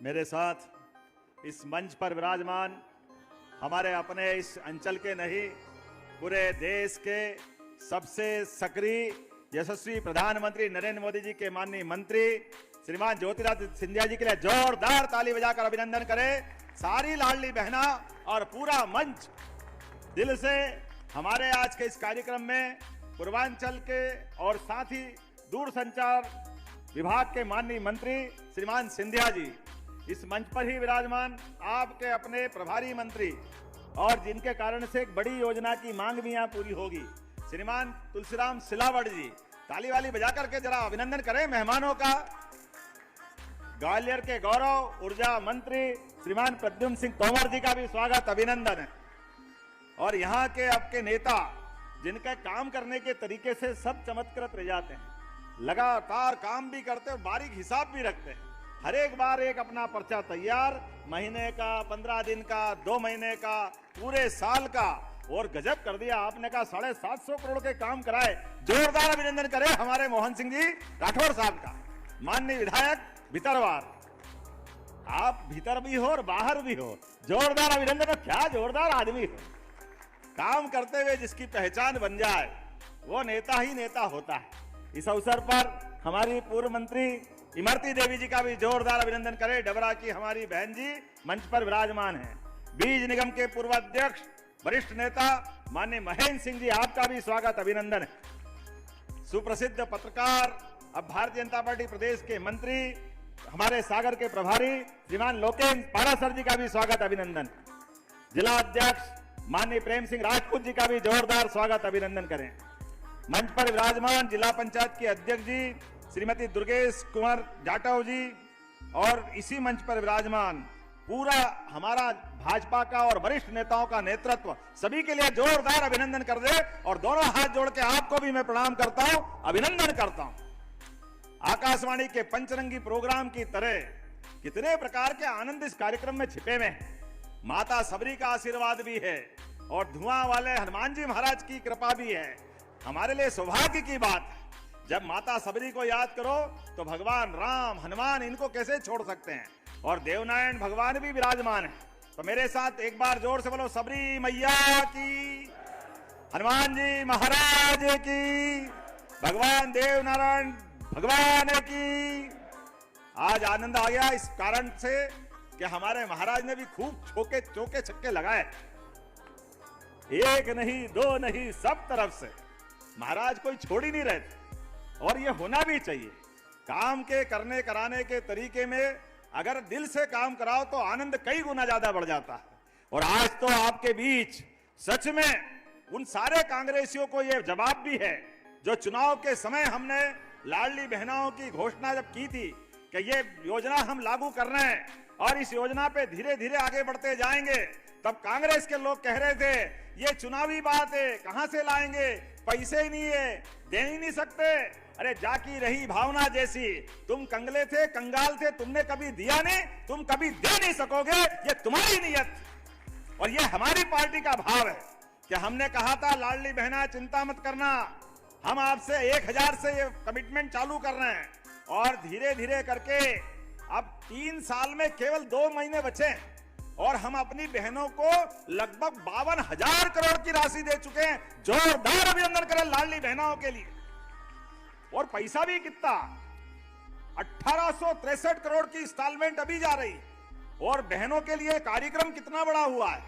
मेरे साथ इस मंच पर विराजमान हमारे अपने इस अंचल के नहीं पूरे देश के सबसे सक्रिय यशस्वी प्रधानमंत्री नरेंद्र मोदी जी के माननीय मंत्री श्रीमान ज्योतिरादित्य सिंधिया जी के लिए जोरदार ताली बजाकर अभिनंदन करें। सारी लाडली बहना और पूरा मंच दिल से हमारे आज के इस कार्यक्रम में पूर्वांचल के और साथ ही दूरसंचार विभाग के माननीय मंत्री श्रीमान सिंधिया जी इस मंच पर ही विराजमान, आपके अपने प्रभारी मंत्री और जिनके कारण से एक बड़ी योजना की मांग भी यहाँ पूरी होगी, श्रीमान तुलसीराम सिलावट जी। ताली वाली बजा करके जरा अभिनंदन करें मेहमानों का। ग्वालियर के गौरव ऊर्जा मंत्री श्रीमान प्रद्युम्न सिंह तोमर जी का भी स्वागत अभिनंदन है। और यहाँ के आपके नेता जिनके काम करने के तरीके से सब चमत्कृत रह जाते हैं, लगातार काम भी करते हैं, बारीक हिसाब भी रखते हैं। हर एक बार एक अपना पर्चा तैयार, महीने का, 15 दिन का, 2 महीने का, पूरे साल का, और गजब कर दिया आपने कहा 750 करोड़ के काम कराए। जोरदार अभिनंदन करें हमारे मोहन सिंह जी राठौर साहब का, माननीय विधायक भितरवार। आप भीतर भी हो और बाहर भी हो, जोरदार अभिनंदन। क्या जोरदार आदमी हो, काम करते हुए जिसकी पहचान बन जाए वो नेता ही नेता होता है। इस अवसर पर हमारी पूर्व मंत्री इमरती देवी जी का भी जोरदार अभिनंदन करें। डबरा की हमारी बहन जी मंच पर विराजमान हैं। बीज निगम के पूर्व अध्यक्ष वरिष्ठ नेता माननीय महेंद्र सिंह जी, आपका भी स्वागत अभिनंदन है। सुप्रसिद्ध पत्रकार, अब भारतीय जनता पार्टी प्रदेश के मंत्री, हमारे सागर के प्रभारी श्रीमान लोकेन्द्र पारासर जी का भी स्वागत अभिनंदन। जिला अध्यक्ष माननीय प्रेम सिंह राजपूत जी का भी जोरदार स्वागत अभिनंदन करें। मंच पर विराजमान जिला पंचायत के अध्यक्ष जी श्रीमती दुर्गेश कुमार जाटव जी, और इसी मंच पर विराजमान पूरा हमारा भाजपा का और वरिष्ठ नेताओं का नेतृत्व, सभी के लिए जोरदार अभिनंदन कर दे। और दोनों हाथ जोड़ के आपको भी मैं प्रणाम करता हूं, अभिनंदन करता हूं। आकाशवाणी के पंचरंगी प्रोग्राम की तरह कितने प्रकार के आनंद इस कार्यक्रम में छिपे हुए हैं। माता सबरी का आशीर्वाद भी है और धुआं वाले हनुमान जी महाराज की कृपा भी है। हमारे लिए सौभाग्य की बात है, जब माता सबरी को याद करो तो भगवान राम, हनुमान, इनको कैसे छोड़ सकते हैं। और देवनारायण भगवान भी विराजमान है। तो मेरे साथ एक बार जोर से बोलो, सबरी मैया की, हनुमान जी महाराज की, भगवान देवनारायण भगवान की। आज आनंद आ गया इस कारण से कि हमारे महाराज ने भी खूब चौके छक्के लगाए, एक नहीं, 2 नहीं, सब तरफ से महाराज कोई छोड़ ही नहीं रहे थे। और ये होना भी चाहिए। काम के करने कराने के तरीके में अगर दिल से काम कराओ तो आनंद कई गुना ज्यादा बढ़ जाता है। और आज तो आपके बीच सच में उन सारे कांग्रेसियों को यह जवाब भी है जो चुनाव के समय हमने लाडली बहनाओं की घोषणा जब की थी कि ये योजना हम लागू कर रहे हैं और इस योजना पे धीरे धीरे आगे बढ़ते जाएंगे, तब कांग्रेस के लोग कह रहे थे ये चुनावी बात है, कहां से लाएंगे, पैसे ही नहीं है, दे ही नहीं सकते। अरे जाकी रही भावना जैसी, तुम कंगले थे, कंगाल थे, तुमने कभी दिया नहीं, तुम कभी दे नहीं सकोगे, ये तुम्हारी नीयत। और ये हमारी पार्टी का भाव है कि हमने कहा था लाडली बहना चिंता मत करना, हम आपसे 1000 से ये कमिटमेंट चालू कर रहे हैं। और धीरे धीरे करके अब 3 साल में केवल 2 महीने बचे और हम अपनी बहनों को लगभग 52,000 करोड़ की राशि दे चुके हैं। जोरदार अभिनंदन करें लाडली बहनों के लिए। और पैसा भी कितना, 1863 करोड़ की इंस्टॉलमेंट अभी जा रही। और बहनों के लिए कार्यक्रम कितना बड़ा हुआ है,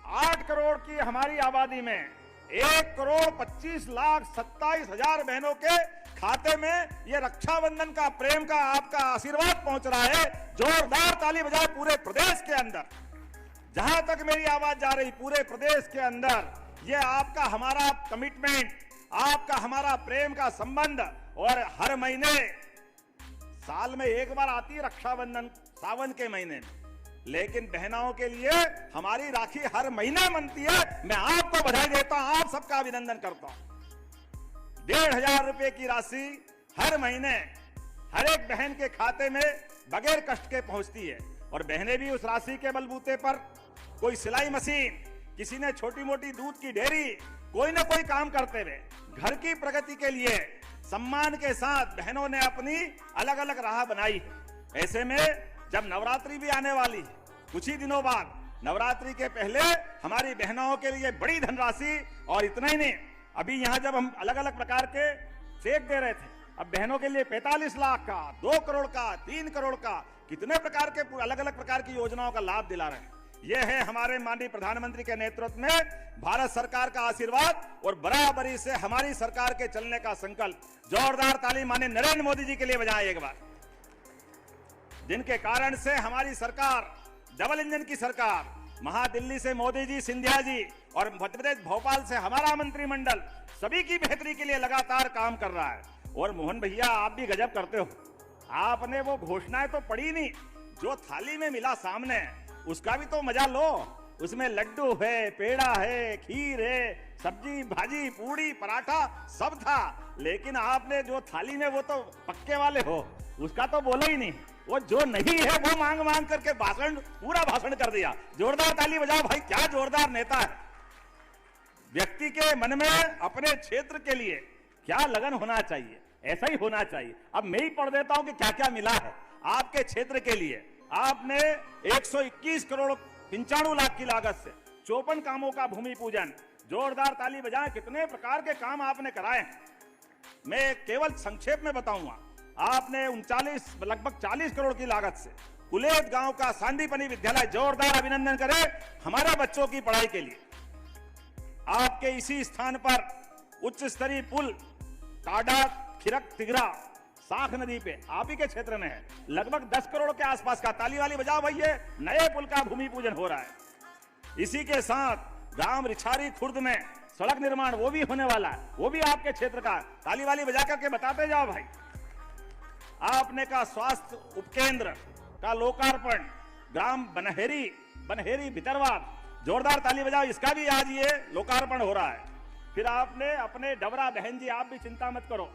8 करोड़ की हमारी आबादी में 1,25,27,000 बहनों के खाते में ये रक्षाबंधन का, प्रेम का, आपका आशीर्वाद पहुंच रहा है। जोरदार ताली बजाए पूरे प्रदेश के अंदर, जहां तक मेरी आवाज जा रही, पूरे प्रदेश के अंदर ये आपका हमारा कमिटमेंट, आपका हमारा प्रेम का संबंध। और हर महीने, साल में एक बार आती है रक्षाबंधन, सावन के महीने में, लेकिन बहनाओं के लिए हमारी राखी हर महीने बनती है। मैं आपको बधाई देता हूं, आप सबका अभिनंदन करता हूं। 1,500 रुपए की राशि हर महीने हर एक बहन के खाते में बगैर कष्ट के पहुंचती है। और बहनें भी उस राशि के बलबूते पर, कोई सिलाई मशीन, किसी ने छोटी मोटी दूध की डेयरी, कोई ना कोई काम करते हुए घर की प्रगति के लिए सम्मान के साथ बहनों ने अपनी अलग अलग राह बनाई। ऐसे में जब नवरात्रि भी आने वाली है, कुछ ही दिनों बाद नवरात्रि के पहले हमारी बहनों के लिए बड़ी धनराशि, और इतना ही नहीं, अभी यहां जब हम अलग अलग प्रकार के चेक दे रहे थे, अब बहनों के लिए 45 लाख का, 2 करोड़ का, 3 करोड़ का, कितने प्रकार के अलग अलग प्रकार की योजनाओं का लाभ दिला रहे हैं। यह है हमारे माननीय प्रधानमंत्री के नेतृत्व में भारत सरकार का आशीर्वाद और बराबरी से हमारी सरकार के चलने का संकल्प। जोरदार ताली माननीय नरेंद्र मोदी जी के लिए बजाएं एक बार, जिनके कारण से हमारी सरकार डबल इंजन की सरकार, महादिल्ली से मोदी जी, सिंधिया जी और मध्य प्रदेश भोपाल से हमारा मंत्रिमंडल सभी की बेहतरी के लिए लगातार काम कर रहा है। और मोहन भैया, आप भी गजब करते हो, आपने वो घोषणाएं तो पढ़ी नहीं, जो थाली में मिला सामने उसका भी तो मजा लो। उसमें लड्डू है, पेड़ा है, खीर है, सब्जी भाजी पूड़ी पराठा सब था, लेकिन आपने जो थाली में, वो तो पक्के वाले हो, उसका तो बोला ही नहीं। वो जो नहीं है वो मांग मांग करके भाषण, पूरा भाषण कर दिया। जोरदार ताली बजाओ भाई, क्या जोरदार नेता है। व्यक्ति के मन में अपने क्षेत्र के लिए क्या लगन होना चाहिए, ऐसा ही होना चाहिए। अब मैं ही पढ़ देता हूं कि क्या क्या मिला है आपके क्षेत्र के लिए। आपने 121 करोड़ 95 लाख की लागत से 54 कामों का भूमि पूजन। जोरदार ताली बजाएं, कितने प्रकार के काम आपने कराए हैं। मैं केवल संक्षेप में बताऊंगा, आपने 39 लगभग 40 करोड़ की लागत से कुलेत गांव का सांदीपनी विद्यालय, जोरदार अभिनंदन करें हमारे बच्चों की पढ़ाई के लिए। आपके इसी स्थान पर उच्च स्तरीय पुल टाडा खिरक तिगरा साख नदी पे आप ही के क्षेत्र में है, लगभग 10 करोड़ के आसपास का। ताली वाली बजाओ भाई, ये नए पुल का भूमि पूजन हो रहा है। इसी के साथ ग्राम रिछारी खुर्द में सड़क निर्माण, वो भी होने वाला है, वो भी आपके क्षेत्र का। ताली वाली बजा करके बताते जाओ भाई। आपने का स्वास्थ्य उपकेंद्र का लोकार्पण ग्राम बनहेरी भितरवाद, जोरदार ताली बजाओ, इसका भी आज ये लोकार्पण हो रहा है। फिर आपने अपने डबरा बहन जी, आप भी चिंता मत करो,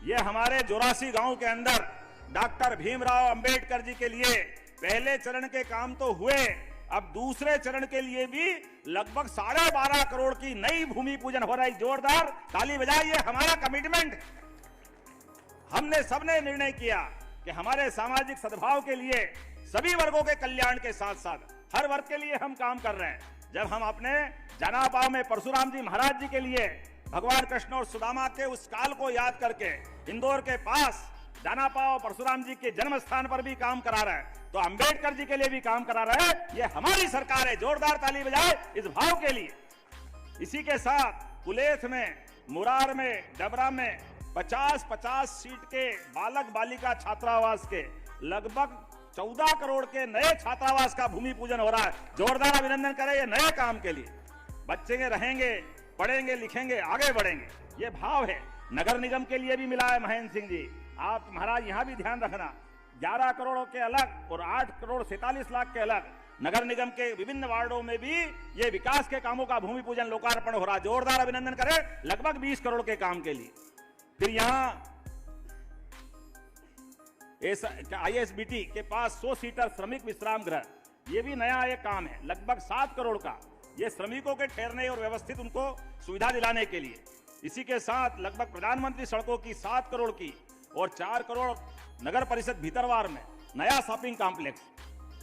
ये हमारे जोरासी गांव के अंदर डॉक्टर भीमराव अंबेडकर जी के लिए पहले चरण के काम तो हुए, अब दूसरे चरण के लिए भी लगभग 12.5 करोड़ की नई भूमि पूजन हो रहा है। जोरदार ताली बजाइए, हमारा कमिटमेंट। हमने सबने निर्णय किया कि हमारे सामाजिक सद्भाव के लिए, सभी वर्गों के कल्याण के साथ साथ हर वर्ग के लिए हम काम कर रहे हैं। जब हम अपने जनापाव में परशुराम जी महाराज जी के लिए भगवान कृष्ण और सुदामा के उस काल को याद करके इंदौर के पास जनापाव परशुराम जी के जन्म स्थान पर भी काम करा रहा है, तो अंबेडकर जी के लिए भी काम करा रहा है। ये हमारी सरकार है। जोरदार ताली बजाए इस भाव के लिए। इसी के साथ कुलेथ में, मुरार में, डबरा में 50-50 सीट के बालक बालिका छात्रावास के लगभग 14 करोड़ के नए छात्रावास का भूमि पूजन हो रहा है। जोरदार अभिनंदन करें ये नए काम के लिए। बच्चे रहेंगे, पढ़ेंगे, लिखेंगे, आगे बढ़ेंगे, ये भाव है। नगर निगम के लिए भी मिला है महेंद्र सिंह जी, आप महाराज यहां भी ध्यान रखना, 11 करोड़ के अलग और 8 करोड़ 47 लाख के अलग। नगर निगम के विभिन्न वार्डों में भी ये विकास के कामों का भूमि पूजन लोकार्पण हो रहा है। जोरदार अभिनंदन करें लगभग 20 करोड़ के काम के लिए। फिर यहां ISBT के पास 100 सीटर श्रमिक विश्राम गृह, ये भी नया एक काम है, लगभग 7 करोड़ का। ये श्रमिकों के ठहरने और व्यवस्थित उनको सुविधा दिलाने के लिए। इसी के साथ लगभग प्रधानमंत्री सड़कों की 7 करोड़ की और 4 करोड़ नगर परिषद भीतरवार में नया शॉपिंग कॉम्प्लेक्स।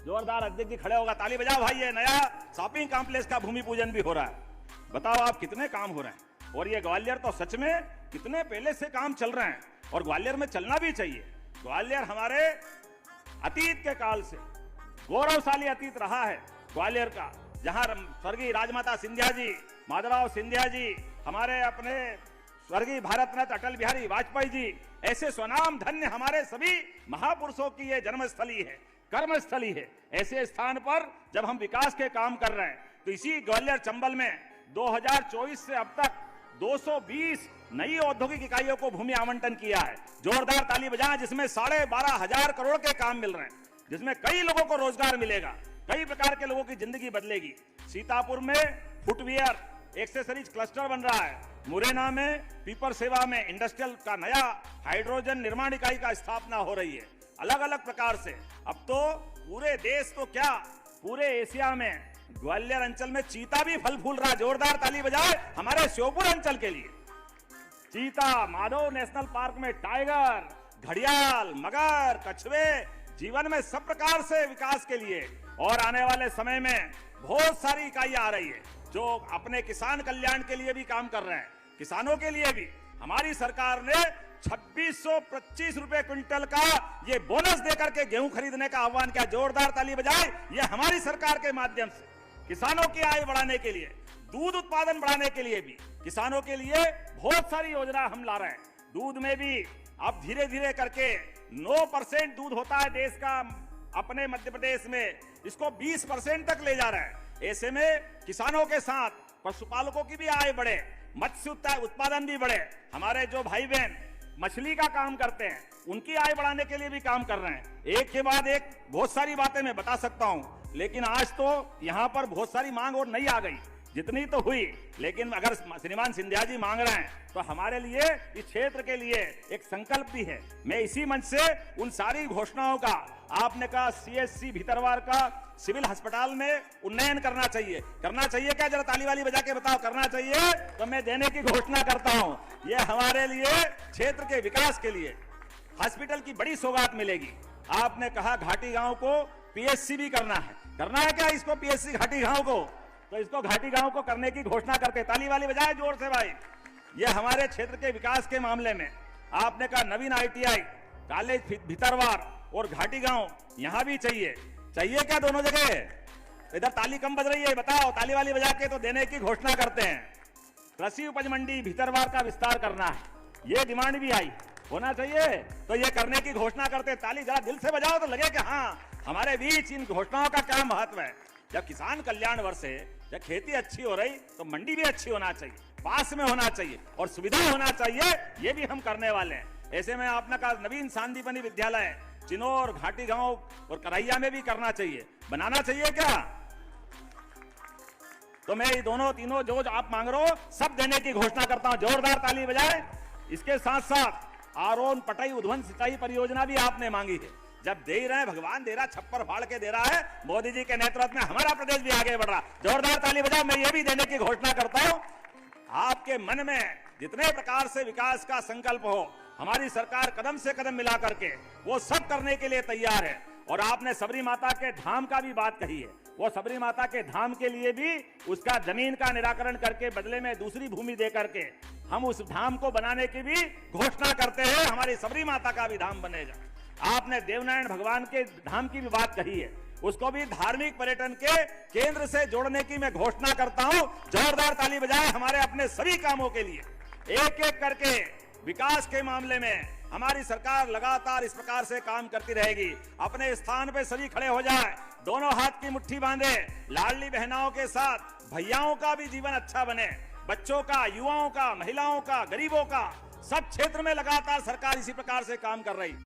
जोरदार अध्यक्ष जी खड़े होगा, ताली बजाओ भाई, ये नया शॉपिंग कॉम्प्लेक्स का भूमि पूजन भी हो रहा है। बताओ आप कितने काम हो रहे हैं। और ये ग्वालियर तो सच में कितने पहले से काम चल रहे हैं और ग्वालियर में चलना भी चाहिए। ग्वालियर हमारे अतीत के काल से गौरवशाली अतीत रहा है ग्वालियर का, जहां स्वर्गीय राजमाता सिंधिया जी, माधवराव सिंधिया जी, हमारे अपने स्वर्गीय भारत रत्न अटल बिहारी वाजपेयी जी, ऐसे स्वनाम धन्य हमारे सभी महापुरुषों की ये जन्मस्थली है, कर्मस्थली है। ऐसे स्थान पर जब हम विकास के काम कर रहे हैं, तो इसी ग्वालियर चंबल में 2024 से अब तक 220 नई औद्योगिक इकाइयों को भूमि आवंटन किया है। जोरदार ताली बजाएं, जिसमें 12,500 करोड़ के काम मिल रहे हैं, जिसमें कई लोगों को रोजगार मिलेगा, कई प्रकार के लोगों की जिंदगी बदलेगी। सीतापुर में फुटवियर एक्सेसरीज क्लस्टर बन रहा है। मुरैना में पीपर सेवा में इंडस्ट्रियल का नया हाइड्रोजन निर्माण इकाई का स्थापना हो रही है। अलग अलग प्रकार से अब तो पूरे देश तो क्या, पूरे एशिया में ग्वालियर अंचल में चीता भी फल फूल रहा। जोरदार ताली बजाए हमारे श्योपुर अंचल के लिए। चीता, माधव नेशनल पार्क में टाइगर, घड़ियाल, मगर, कछुए, जीवन में सब प्रकार से विकास के लिए और आने वाले समय में बहुत सारी इकाइयां आ रही है जो अपने किसान कल्याण के लिए भी काम कर रहे हैं। किसानों के लिए भी हमारी सरकार ने 2625 रुपए क्विंटल का ये बोनस देकर के गेहूं खरीदने का आह्वान किया। जोरदार ताली बजाएं। ये हमारी सरकार के माध्यम से किसानों की आय बढ़ाने के लिए, दूध उत्पादन बढ़ाने के लिए भी किसानों के लिए बहुत सारी योजना हम ला रहे हैं। दूध में भी अब धीरे धीरे करके 9% दूध होता है देश का, अपने मध्य प्रदेश में इसको 20% तक ले जा रहा है। ऐसे में किसानों के साथ पशुपालकों की भी आय बढ़े, मत्स्य उत्पादन भी बढ़े। हमारे जो भाई बहन मछली का काम करते हैं उनकी आय बढ़ाने के लिए भी काम कर रहे हैं। एक के बाद एक बहुत सारी बातें मैं बता सकता हूं, लेकिन आज तो यहां पर बहुत सारी मांग और नहीं आ गई, जितनी तो हुई। लेकिन अगर श्रीमान सिंधिया जी मांग रहे हैं तो हमारे लिए इस क्षेत्र के लिए एक संकल्प भी है। मैं इसी मंच से उन सारी घोषणाओं का, आपने कहा CHC भितरवार का सिविल अस्पताल में उन्नयन करना चाहिए क्या? जरा ताली वाली बजा के बताओ, करना चाहिए तो मैं देने की घोषणा करता हूं। यह हमारे लिए क्षेत्र के विकास के लिए हॉस्पिटल की बड़ी सौगात मिलेगी। आपने कहा घाटी गांव को PSC भी करना है क्या इसको PSC घाटी गांव को? तो इसको घाटी गांव को करने की घोषणा करके ताली वाली बजाए जोर से भाई। ये हमारे क्षेत्र के विकास के मामले में आपने कहा नवीन ITI कॉलेज भितरवार और घाटी गांव यहां भी चाहिए क्या? दोनों जगह। इधर ताली कम बज रही है, बताओ ताली वाली बजा के तो देने की घोषणा करते हैं। कृषि उपज मंडी भितरवार का विस्तार करना है, ये डिमांड भी आई, होना चाहिए तो ये करने की घोषणा करते। ताली जरा दिल से बजाओ तो लगे कि हाँ हमारे बीच इन घोषणाओं का क्या महत्व है। जब किसान कल्याण वर्ष है, जब खेती अच्छी हो रही तो मंडी भी अच्छी होना चाहिए, पास में होना चाहिए और सुविधा होना चाहिए। ये भी हम करने वाले हैं। ऐसे में आपने कहा नवीन सांदीपनी विद्यालय चिनौर, घाटी गांव और करैया में भी करना चाहिए, बनाना चाहिए क्या? तो मैं ये दोनों तीनों जो आप मांग रहे हो सब देने की घोषणा करता हूं। जोरदार ताली बजाए। इसके साथ साथ आरोन पटई उद्वन सिंचाई परियोजना भी आपने मांगी है। जब दे रहे हैं, भगवान दे रहा, छप्पर फाड़ के दे रहा है। मोदी जी के नेतृत्व में हमारा प्रदेश भी आगे बढ़ रहा। जोरदार ताली बजाओ। मैं ये भी देने की घोषणा करता हूं। आपके मन में जितने प्रकार से विकास का संकल्प हो, हमारी सरकार कदम से कदम मिला करके वो सब करने के लिए तैयार है। और आपने सबरी माता के धाम का भी बात कही है, वो सबरी माता के धाम के लिए भी उसका जमीन का निराकरण करके बदले में दूसरी भूमि दे करके हम उस धाम को बनाने की भी घोषणा करते हैं। हमारी सबरी माता का भी धाम बनेगा। आपने देवनारायण भगवान के धाम की भी बात कही है, उसको भी धार्मिक पर्यटन के केंद्र से जोड़ने की मैं घोषणा करता हूं। जोरदार ताली बजाए हमारे अपने सभी कामों के लिए। एक एक करके विकास के मामले में हमारी सरकार लगातार इस प्रकार से काम करती रहेगी। अपने स्थान पे सभी खड़े हो जाए, दोनों हाथ की मुट्ठी बांधे। लाडली बहनाओं के साथ भैयाओं का भी जीवन अच्छा बने, बच्चों का, युवाओं का, महिलाओं का, गरीबों का, सब क्षेत्र में लगातार सरकार इसी प्रकार से काम कर रही।